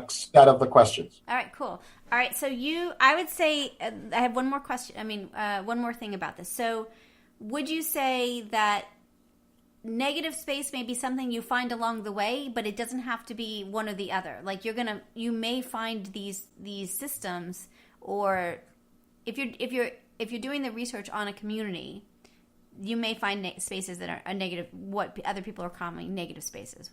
set of the questions. All right, cool. All right, so I would say, I have one more question. One more thing about this. So, would you say that negative space may be something you find along the way, but it doesn't have to be one or the other? Like you may find these systems, or if you're doing the research on a community, you may find spaces that are negative. What other people are calling negative spaces.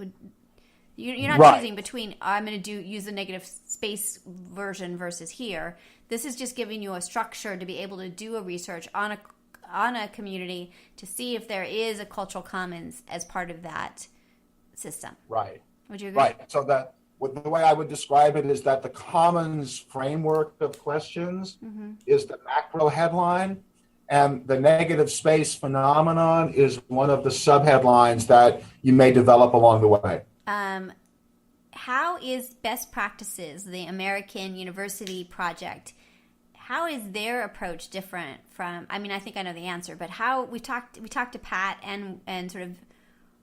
You're not Right. choosing between I'm going to use the negative space version versus here. This is just giving you a structure to be able to do a research on a community to see if there is a cultural commons as part of that system. Right. Would you agree? Right. So the way I would describe it is that the commons framework of questions is the macro headline, and the negative space phenomenon is one of the subheadlines that you may develop along the way. How is best practices, the American University Project, how is their approach different from, I mean, I think I know the answer, but how we talked to Pat and sort of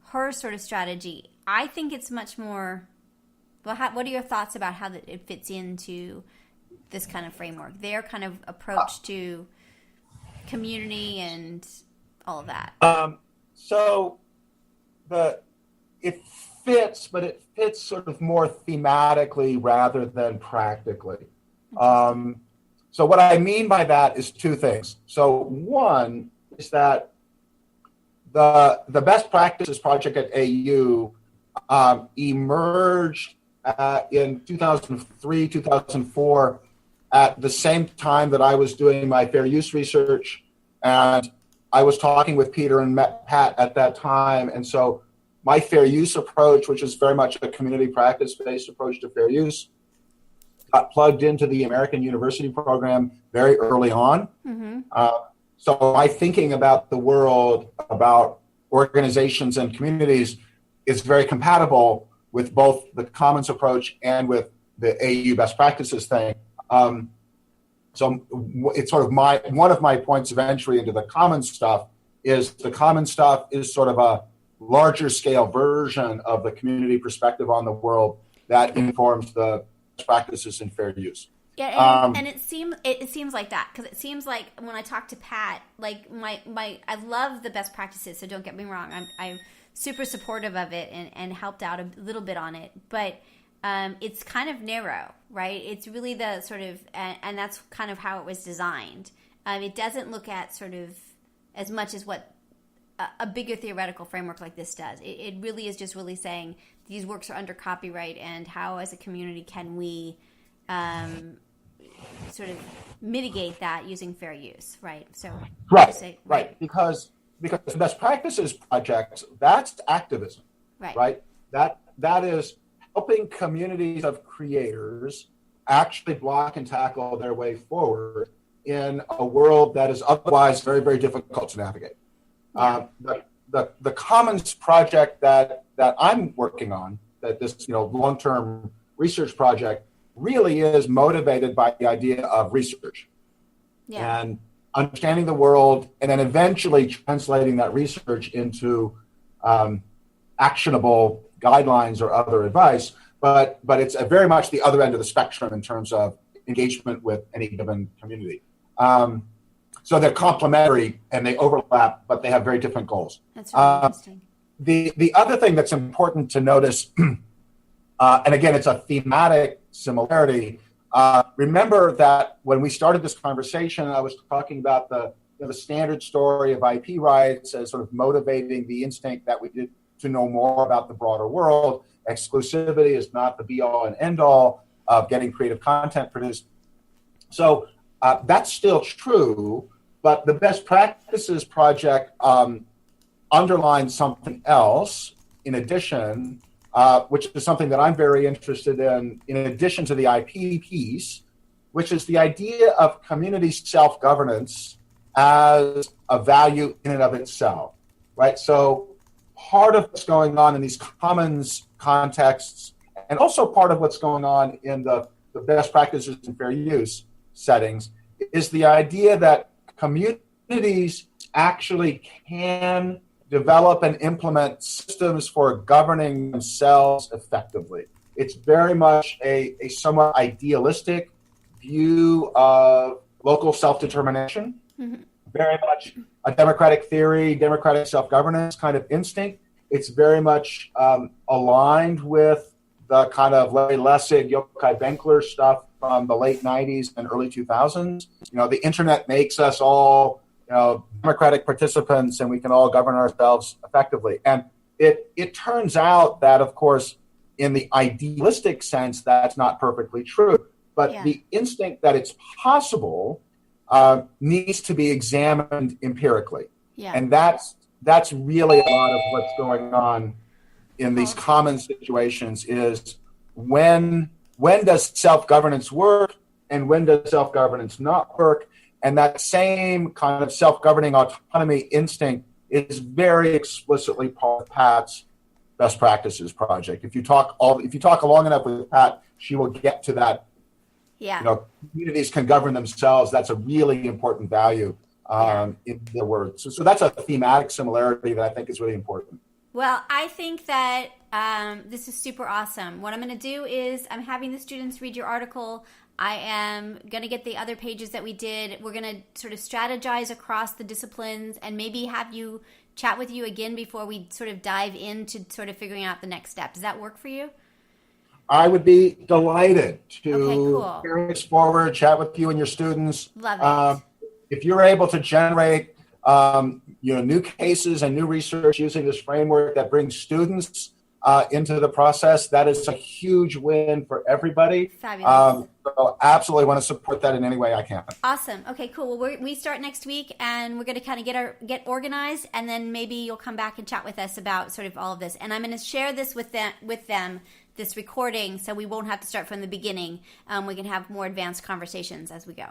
her sort of strategy. I think it's much more, well, what are your thoughts about how it fits into this kind of framework, their kind of approach to community and all of that? So it fits, but it fits sort of more thematically rather than practically. So what I mean by that is two things. So one is that the Best Practices Project at AU emerged in 2003, 2004, at the same time that I was doing my fair use research. And I was talking with Peter and Pat at that time. And so my fair use approach, which is very much a community practice-based approach to fair use, got plugged into the American University program very early on. So my thinking about the world, about organizations and communities, is very compatible with both the commons approach and with the AU best practices thing. So it's sort of one of my points of entry into the commons stuff is the common stuff is sort of a larger scale version of the community perspective on the world that informs the best practices in fair use. Yeah, and it seems like that, because it seems like when I talk to Pat, like I love the best practices, so don't get me wrong, I'm super supportive of it and helped out a little bit on it, but it's kind of narrow, right? It's really the sort of, and that's kind of how it was designed. It doesn't look at sort of as much as what a bigger theoretical framework like this does. It really is just really saying these works are under copyright, and how as a community can we sort of mitigate that using fair use, right? So right, because the best practices project, that's activism, right? That is helping communities of creators actually block and tackle their way forward in a world that is otherwise very, very difficult to navigate. The Commons project that I'm working on, that this long-term research project, really is motivated by the idea of research and understanding the world, and then eventually translating that research into actionable guidelines or other advice. But it's very much the other end of the spectrum in terms of engagement with any given community. So they're complementary and they overlap, but they have very different goals. That's really interesting. The other thing that's important to notice, and again, it's a thematic similarity. Remember that when we started this conversation, I was talking about the standard story of IP rights as sort of motivating the instinct that we did to know more about the broader world. Exclusivity is not the be-all and end-all of getting creative content produced. So that's still true, but the Best Practices Project underlines something else in addition, which is something that I'm very interested in addition to the IP piece, which is the idea of community self-governance as a value in and of itself, right? So part of what's going on in these commons contexts, and also part of what's going on in the best practices in fair use settings, is the idea that communities actually can develop and implement systems for governing themselves effectively. it's very much a somewhat idealistic view of local self-determination, very much a democratic theory, democratic self-governance kind of instinct. It's very much aligned with the kind of Larry Lessig, Yochai Benkler stuff from the late 90s and early 2000s. The internet makes us all, democratic participants, and we can all govern ourselves effectively. And it turns out that, of course, in the idealistic sense, that's not perfectly true. But the instinct that it's possible needs to be examined empirically. Yeah. And that's really a lot of what's going on in these common situations is when does self-governance work and when does self-governance not work? And that same kind of self-governing autonomy instinct is very explicitly part of Pat's Best Practices project. If you talk long enough with Pat, she will get to that. Yeah. Communities can govern themselves. That's a really important value in the words. So that's a thematic similarity that I think is really important. Well, I think that this is super awesome. What I'm going to do is I'm having the students read your article. I am going to get the other pages that we did. We're going to sort of strategize across the disciplines and maybe have you chat with you again before we sort of dive into sort of figuring out the next step. Does that work for you? I would be delighted to carry this forward, chat with you and your students. Love it. If you're able to generate new cases and new research using this framework that brings students into the process, that is a huge win for everybody. Fabulous. So absolutely want to support that in any way I can. Awesome. Okay, cool. Well, we start next week, and we're going to kind of get organized, and then maybe you'll come back and chat with us about sort of all of this. And I'm going to share this with them, this recording, so we won't have to start from the beginning. We can have more advanced conversations as we go.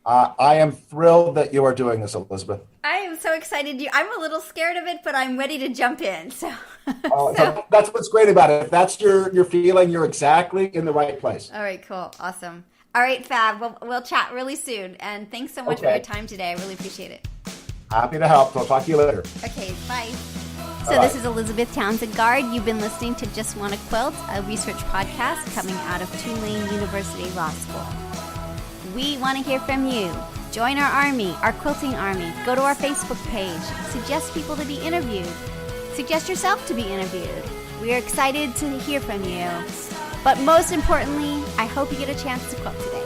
I am thrilled that you are doing this, Elizabeth. I am so excited. I'm a little scared of it, but I'm ready to jump in. So that's what's great about it. If that's your feeling, you're exactly in the right place. All right, cool. Awesome. All right, Fab. We'll chat really soon. And thanks so much for your time today. I really appreciate it. Happy to help. I'll talk to you later. Okay, bye. So this is Elizabeth Townsend-Gard. You've been listening to Just Wanna Quilt, a research podcast coming out of Tulane University Law School. We want to hear from you. Join our army, our quilting army. Go to our Facebook page. Suggest people to be interviewed. Suggest yourself to be interviewed. We are excited to hear from you. But most importantly, I hope you get a chance to quilt today.